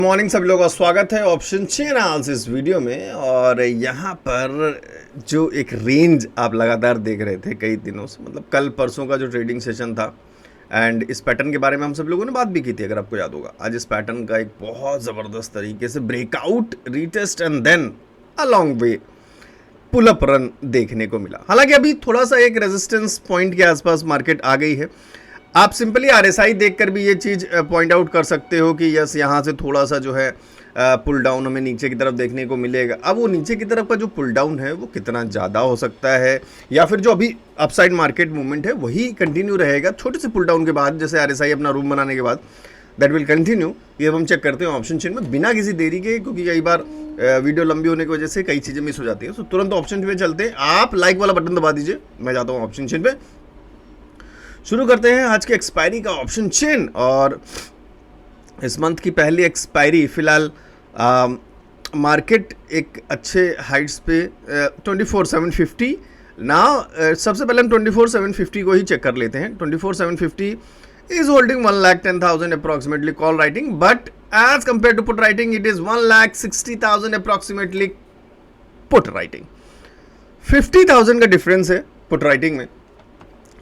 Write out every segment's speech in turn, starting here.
Morning सभी लोगों का स्वागत है ऑप्शन चेन एनालिसिस वीडियो में। और यहाँ पर जो एक रेंज आप लगातार देख रहे थे कई दिनों से, मतलब कल परसों का जो ट्रेडिंग सेशन था, एंड इस पैटर्न के बारे में हम सब लोगों ने बात भी की थी, अगर आपको याद होगा। आज इस पैटर्न का एक बहुत ज़बरदस्त तरीके से breakout, retest and then a long way pull up run देखने को मिला। हालांकि अभी थोड़ा सा एक रेजिस्टेंस पॉइंट के आसपास मार्केट आ गई है। आप सिंपली आरएसआई देखकर भी ये चीज़ पॉइंट आउट कर सकते हो कि यस, यहाँ से थोड़ा सा जो है पुल डाउन हमें नीचे की तरफ देखने को मिलेगा। अब वो नीचे की तरफ का जो पुल डाउन है वो कितना ज़्यादा हो सकता है, या फिर जो अभी अपसाइड मार्केट मूवमेंट है वही कंटिन्यू रहेगा छोटे से पुल डाउन के बाद, जैसे आरएसआई अपना रूम बनाने के बाद दैट विल कंटिन्यू। ये हम चेक करते हैं ऑप्शन चेन में बिना किसी देरी के, क्योंकि कई बार वीडियो लंबी होने की वजह से कई चीज़ें मिस हो जाती है। तो तुरंत ऑप्शन पे चलते हैं। आप लाइक वाला बटन दबा दीजिए, मैं जाता हूँ ऑप्शन चेन पे। शुरू करते हैं आज के एक्सपायरी का ऑप्शन चेन। और इस मंथ की पहली एक्सपायरी फिलहाल मार्केट एक अच्छे हाइट्स पे 24,750 ना। सबसे पहले हम 24,750 को ही चेक कर लेते हैं। 24,750 is holding 1,10,000 approximately call writing, but as compared to put writing it is 1,60,000 approximately put writing। 50,000 का डिफरेंस है पुट राइटिंग में।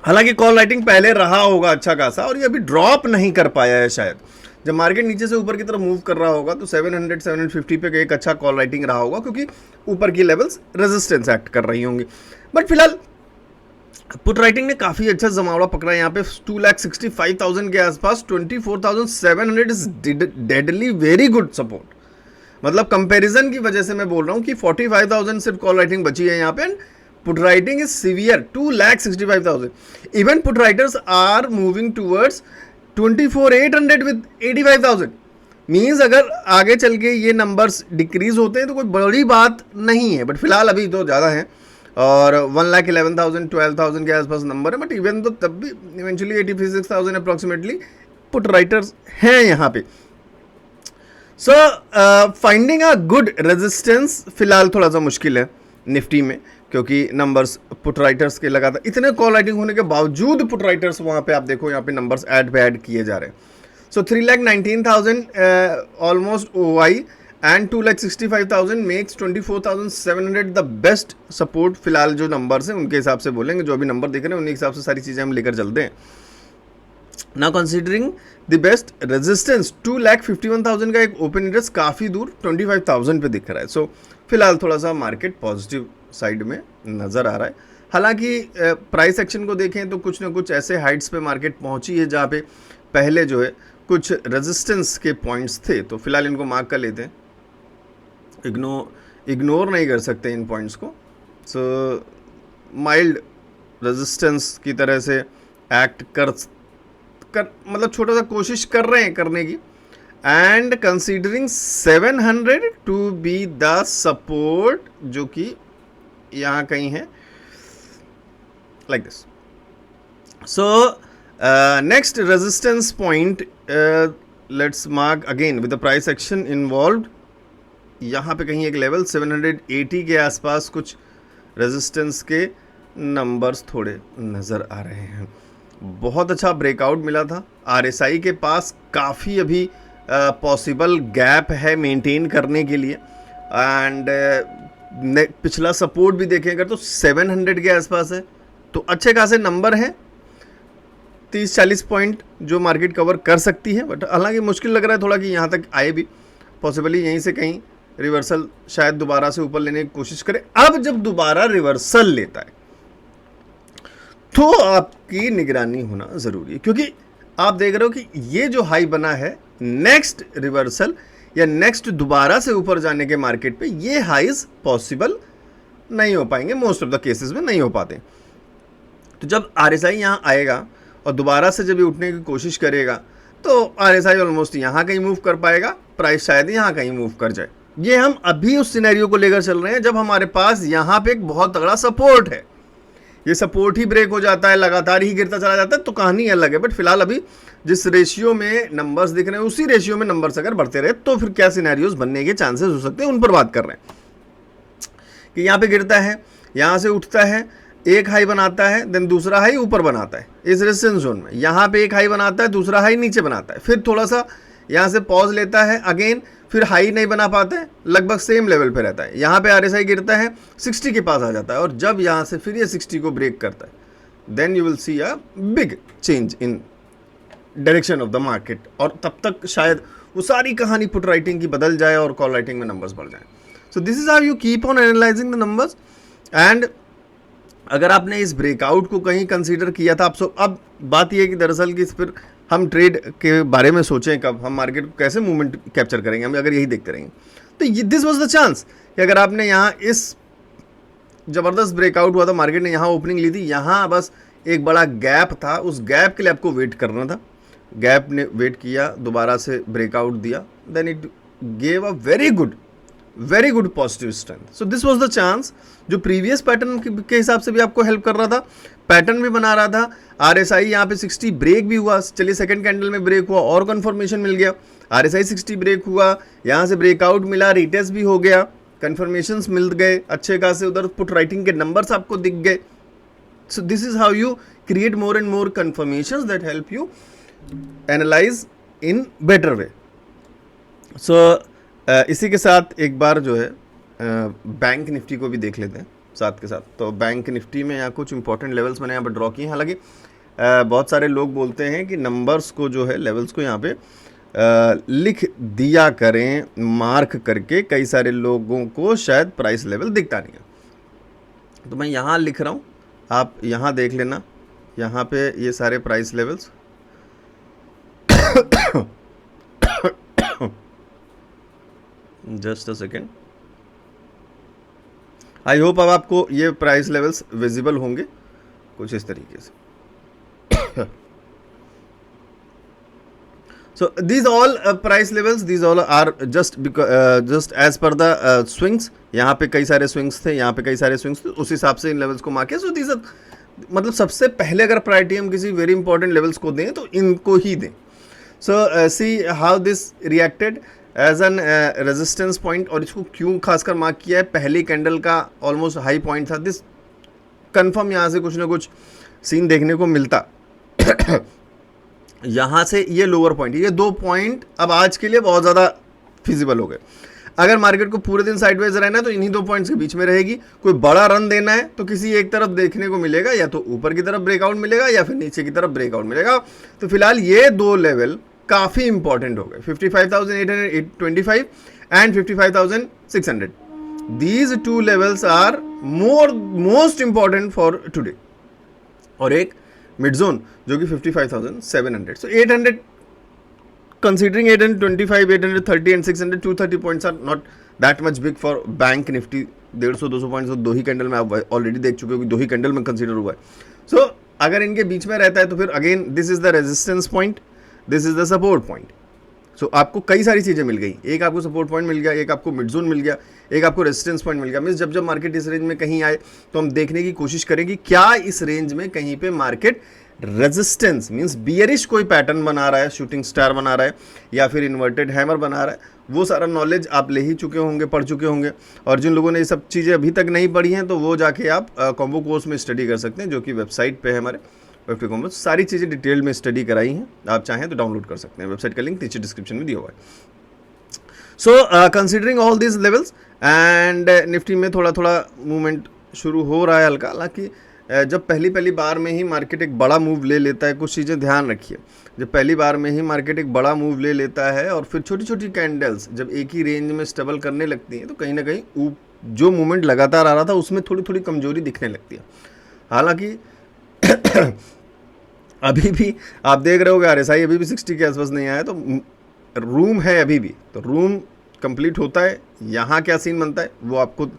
हालांकि कॉल राइटिंग पहले रहा होगा अच्छा खासा, और ये अभी ड्रॉप नहीं कर पाया है। शायद जब मार्केट नीचे से ऊपर की तरफ मूव कर रहा होगा तो 700 750 पे एक अच्छा कॉल राइटिंग रहा होगा, क्योंकि ऊपर की लेवल्स रेजिस्टेंस एक्ट कर रही होंगी। बट फिलहाल पुट राइटिंग ने काफ़ी अच्छा जमावड़ा पकड़ा यहाँ पे 2,65,000 के आसपास। 24,700 is deadly very good support. मतलब कंपैरिजन की वजह से मैं बोल रहा हूँ कि 45,000 सिर्फ कॉल राइटिंग बची है यहाँ पे, and put writing is severe 2,65,000। Even put writers are moving towards 24,800 with 85,000। Means अगर आगे चल के ये नंबर्स डिक्रीज होते हैं तो कोई बड़ी बात नहीं है, बट फिलहाल अभी तो ज़्यादा है। और 1,11,000 12,000 के आसपास नंबर है, बट इवन तो तब भी इवेंचुअली 86,000 अप्रॉक्सीमेटली पुट राइटर्स हैं यहाँ पे। सो फाइंडिंग अ गुड रेजिस्टेंस फिलहाल थोड़ा सा मुश्किल है निफ्टी में, क्योंकि नंबर्स पुट राइटर्स के लगातार इतने कॉल राइटिंग होने के बावजूद पुट राइटर्स वहाँ पे आप देखो यहाँ पे नंबर्स ऐड पे ऐड किए जा रहे हैं। सो 3,19,000 almost ओवाई and 2,65,000 makes 24,700 the best support. फिलहाल जो नंबर्स हैं उनके हिसाब से बोलेंगे, जो अभी नंबर दिख रहे हैं उन्हीं हिसाब से सारी चीज़ें हम लेकर चलते हैं। Now considering the best resistance 2,51,000 का एक ओपन इंटरेस्ट काफ़ी दूर 25,000 पे दिख रहा है। सो फिलहाल थोड़ा सा मार्केट पॉजिटिव साइड में नज़र आ रहा है। हालांकि प्राइस एक्शन को देखें तो कुछ ना कुछ ऐसे हाइट्स पे मार्केट पहुंची है जहाँ पे पहले जो है कुछ रेजिस्टेंस के पॉइंट्स थे, तो फिलहाल इनको मार्क कर लेते हैं। इग्नोर नहीं कर सकते इन पॉइंट्स को। सो माइल्ड रेजिस्टेंस की तरह से एक्ट कर मतलब छोटा सा कोशिश कर रहे हैं करने की। And considering 700 to be the support, जो कि यहाँ कहीं है like this. So next resistance point let's mark again with the price action involved. यहाँ पे कहीं एक लेवल 780 के आसपास कुछ रेजिस्टेंस के नंबर्स थोड़े नज़र आ रहे हैं। बहुत अच्छा ब्रेकआउट मिला था। आरएसआई के पास काफ़ी अभी पॉसिबल गैप है मेंटेन करने के लिए। एंड पिछला सपोर्ट भी देखें अगर तो 700 के आसपास है, तो अच्छे खासे नंबर हैं। 30-40 पॉइंट जो मार्केट कवर कर सकती है, बट हालांकि मुश्किल लग रहा है थोड़ा कि यहाँ तक आए भी। पॉसिबली यहीं से कहीं रिवर्सल शायद दोबारा से ऊपर लेने की कोशिश करे। अब जब दोबारा रिवर्सल लेता है तो आपकी निगरानी होना ज़रूरी है, क्योंकि आप देख रहे हो कि ये जो हाई बना है, नेक्स्ट रिवर्सल या नेक्स्ट दोबारा से ऊपर जाने के मार्केट पे ये हाइज पॉसिबल नहीं हो पाएंगे, मोस्ट ऑफ द केसेस में नहीं हो पाते। तो जब आरएसआई यहाँ आएगा और दोबारा से जब ये उठने की कोशिश करेगा तो आरएसआई ऑलमोस्ट यहाँ कहीं मूव कर पाएगा, प्राइस शायद यहाँ कहीं मूव कर जाए। ये हम अभी उस सिनेरियो को लेकर चल रहे हैं जब हमारे पास यहाँ पे एक बहुत तगड़ा सपोर्ट है। ये सपोर्ट ही ब्रेक हो जाता है, लगातार ही गिरता चला जाता है, तो कहानी अलग है। बट फिलहाल अभी जिस रेशियो में नंबर्स दिख रहे हैं उसी रेशियो में नंबर्स अगर बढ़ते रहे तो फिर क्या सिनेरियोज बनने के चांसेस हो सकते हैं, उन पर बात कर रहे हैं। कि यहाँ पे गिरता है, यहाँ से उठता है, एक हाई बनाता है, देन दूसरा हाई ऊपर बनाता है इस रेजिस्टेंस जोन में। यहाँ पे एक हाई बनाता है, दूसरा हाई नीचे बनाता है, फिर थोड़ा सा यहाँ से पॉज लेता है अगेन, फिर हाई नहीं बना पाते हैं, लगभग सेम लेवल पे रहता है। यहाँ पे RSI गिरता है 60 के पास आ जाता है, और जब यहाँ से फिर ये 60 को ब्रेक करता है, then you will see a big change in direction of the market, और तब तक शायद वो सारी कहानी पुट राइटिंग की बदल जाए और कॉल राइटिंग में नंबर्स बढ़ जाए। सो this is how you keep on analysing the numbers. And अगर आपने इस ब्रेकआउट को कहीं कंसीडर किया था, अब बात यह है कि दरअसल कि फिर हम ट्रेड के बारे में सोचें, कब हम मार्केट को कैसे मूवमेंट कैप्चर करेंगे, हम अगर यही देखते रहेंगे तो दिस वाज द चांस कि अगर आपने यहाँ इस ज़बरदस्त ब्रेकआउट हुआ था, मार्केट ने यहाँ ओपनिंग ली थी, यहाँ बस एक बड़ा गैप था, उस गैप के लिए आपको वेट करना था। गैप ने वेट किया, दोबारा से ब्रेकआउट दिया, then it gave a very good positive strength. So this was the chance जो प्रीवियस पैटर्न के हिसाब से भी आपको हेल्प कर रहा था, पैटर्न भी बना रहा था। RSI यहाँ पे 60 ब्रेक भी हुआ, चलिए सेकंड कैंडल में ब्रेक हुआ और कंफर्मेशन मिल गया। RSI 60 ब्रेक हुआ, यहाँ से ब्रेकआउट मिला, रिटेस्ट भी हो गया, कंफर्मेशंस मिल गए अच्छे खासे, उधर पुट राइटिंग के नंबर्स आपको दिख गए। So this is how you create more and more confirmations that help you analyse in better way. So इसी के साथ एक बार जो है बैंक निफ्टी को भी देख लेते हैं साथ के साथ। तो बैंक निफ्टी में यहाँ कुछ इंपॉर्टेंट लेवल्स मैंने यहाँ पर ड्रॉ किए हैं। हालांकि बहुत सारे लोग बोलते हैं कि नंबर्स को जो है, लेवल्स को यहाँ पे लिख दिया करें मार्क करके, कई सारे लोगों को शायद प्राइस लेवल दिखता नहीं है, तो मैं यहाँ लिख रहा हूँ, आप यहाँ देख लेना। यहाँ पे ये सारे price levels just a second, I hope अब आपको ये प्राइस लेवल्स विजिबल होंगे कुछ इस तरीके से। So these all price levels, these all are just as per the swings. यहाँ पे कई सारे स्विंग्स थे, यहाँ पे कई सारे स्विंग्स थे, उस हिसाब से इन लेवल्स को मार्क किया। सो दीज मतलब सबसे पहले अगर प्रायोरिटी हम किसी वेरी इंपॉर्टेंट लेवल्स को दें तो इनको ही दें। So see how this reacted as an resistance point, और इसको क्यों खासकर मार्क किया है, पहली कैंडल का ऑलमोस्ट हाई पॉइंट था। दिस कंफर्म यहाँ से कुछ ना कुछ सीन देखने को मिलता। यहाँ से ये लोअर पॉइंट, ये 2 पॉइंट अब आज के लिए बहुत ज़्यादा फिजिबल हो गए। अगर मार्केट को पूरे दिन साइडवेज रहना है तो इन्हीं 2 पॉइंट्स के बीच में रहेगी। कोई बड़ा रन देना है तो किसी एक तरफ देखने को मिलेगा, या तो ऊपर की तरफ ब्रेकआउट मिलेगा या फिर नीचे की तरफ ब्रेकआउट मिलेगा। तो फिलहाल ये 2 लेवल काफ़ी इंपॉर्टेंट हो गए, 55,825 and 55,600। These 2 levels are most important for today. और एक मिड जोन जो कि 55,700। So 800, considering 825, 830 and 600, 230 points are not that much big for bank Nifty. 150-200 points तो 2 ही कैंडल में आप ऑलरेडी देख चुके हो कि 2 ही कैंडल में कंसीडर हुआ है। सो अगर इनके बीच में रहता है तो फिर again this is the resistance point, this is the support point. So आपको कई सारी चीज़ें मिल गई, एक आपको सपोर्ट पॉइंट मिल गया, एक आपको मिड जोन मिल गया, एक आपको रेजिस्टेंस पॉइंट मिल गया। मीन्स जब मार्केट इस रेंज में कहीं आए तो हम देखने की कोशिश करें कि क्या इस रेंज में कहीं पे मार्केट रेजिस्टेंस मींस बियरिश कोई पैटर्न बना रहा है, शूटिंग स्टार बना रहा है, या फिर इन्वर्टेड हैमर बना रहा है। वो सारा नॉलेज आप ले ही चुके होंगे, पढ़ चुके होंगे। और जिन लोगों ने ये सब चीज़ें अभी तक नहीं पढ़ी हैं तो वो जाके आप कॉम्बो कोर्स में स्टडी कर सकते हैं, जो कि वेबसाइट पे है हमारे वेब कॉम्बो। सारी चीज़ें डिटेल में स्टडी कराई हैं, आप चाहें तो डाउनलोड कर सकते हैं। वेबसाइट का लिंक नीचे डिस्क्रिप्शन में दिया हुआ है। So considering all this levels and Nifty में थोड़ा थोड़ा मूवमेंट शुरू हो रहा है हल्का। हालांकि जब पहली बार में ही मार्केट एक बड़ा मूव ले लेता है, कुछ चीज़ें ध्यान रखिए, जब पहली बार में ही मार्केट एक बड़ा मूव ले लेता है और फिर छोटी छोटी कैंडल्स जब एक ही रेंज में स्टेबल करने लगती हैं तो कहीं ना कहीं जो मूवमेंट लगातार आ रहा था उसमें थोड़ी थोड़ी कमजोरी दिखने लगती है। हालांकि अभी भी आप देख रहे हो कि RSI अभी भी 60 के आसपास नहीं आया, तो रूम है अभी भी, तो रूम कंप्लीट होता है, यहाँ क्या सीन बनता है वो आपको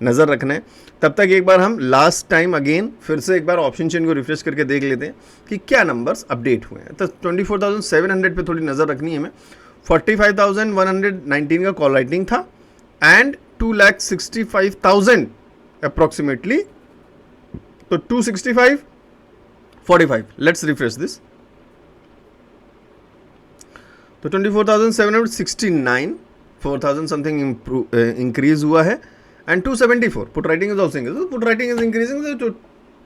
नज़र रखना है। तब तक एक बार हम लास्ट टाइम अगेन फिर से एक बार ऑप्शन चेन को रिफ्रेश करके देख लेते हैं कि क्या नंबर्स अपडेट हुए हैं। तो 24,700 पे थोड़ी नज़र रखनी है हमें। 45,119 का कॉल राइटिंग था एंड 2,65,000 अप्रॉक्सीमेटली, तो 265.45। Let's refresh this. तो 24,769, 4,000 समथिंग इंक्रीज हुआ है and 274 put writing is also increase. Put writing is increasing, तो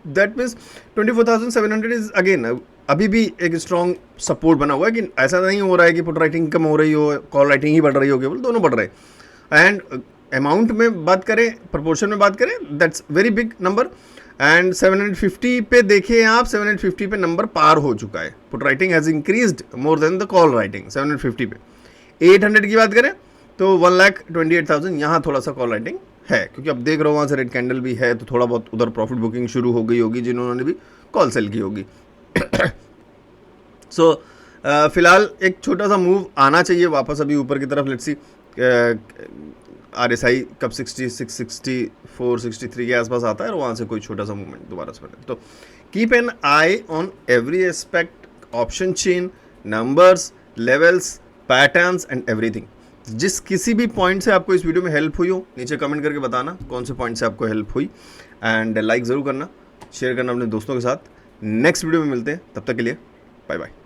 दैट मीन्स 24,700 इज अगेन अभी भी एक स्ट्रॉन्ग सपोर्ट बना हुआ है कि ऐसा नहीं हो रहा है कि पुट राइटिंग कम हो रही हो, कॉल राइटिंग ही बढ़ रही हो, केवल दोनों बढ़ रहे हैं। एंड अमाउंट में बात करें, प्रपोर्शन में बात करें, that's very big number. And 750 पे देखिए आप, 750 पे नंबर पार हो चुका है। Put writing has increased more than the call writing 750 पे। 800 की बात करें तो 1,28,000 यहाँ थोड़ा सा कॉल राइटिंग है, क्योंकि अब देख रहा हूँ वहाँ से रेड कैंडल भी है, तो थोड़ा बहुत उधर प्रॉफिट बुकिंग शुरू हो गई होगी जिन्होंने भी कॉल सेल की होगी। सो फिलहाल एक छोटा सा मूव आना चाहिए वापस अभी ऊपर की तरफ। लेट्स सी RSI कब 66, 64, 63 के आसपास आता है और वहाँ से कोई छोटा सा मूवमेंट दोबारा से बने। तो keep an I on every aspect, option chain, numbers, levels, patterns and everything. जिस किसी भी पॉइंट से आपको इस वीडियो में हेल्प हुई हो, नीचे कमेंट करके बताना कौन से पॉइंट से आपको हेल्प हुई। एंड लाइक ज़रूर करना, शेयर करना अपने दोस्तों के साथ। नेक्स्ट वीडियो में मिलते हैं, तब तक के लिए बाय बाय।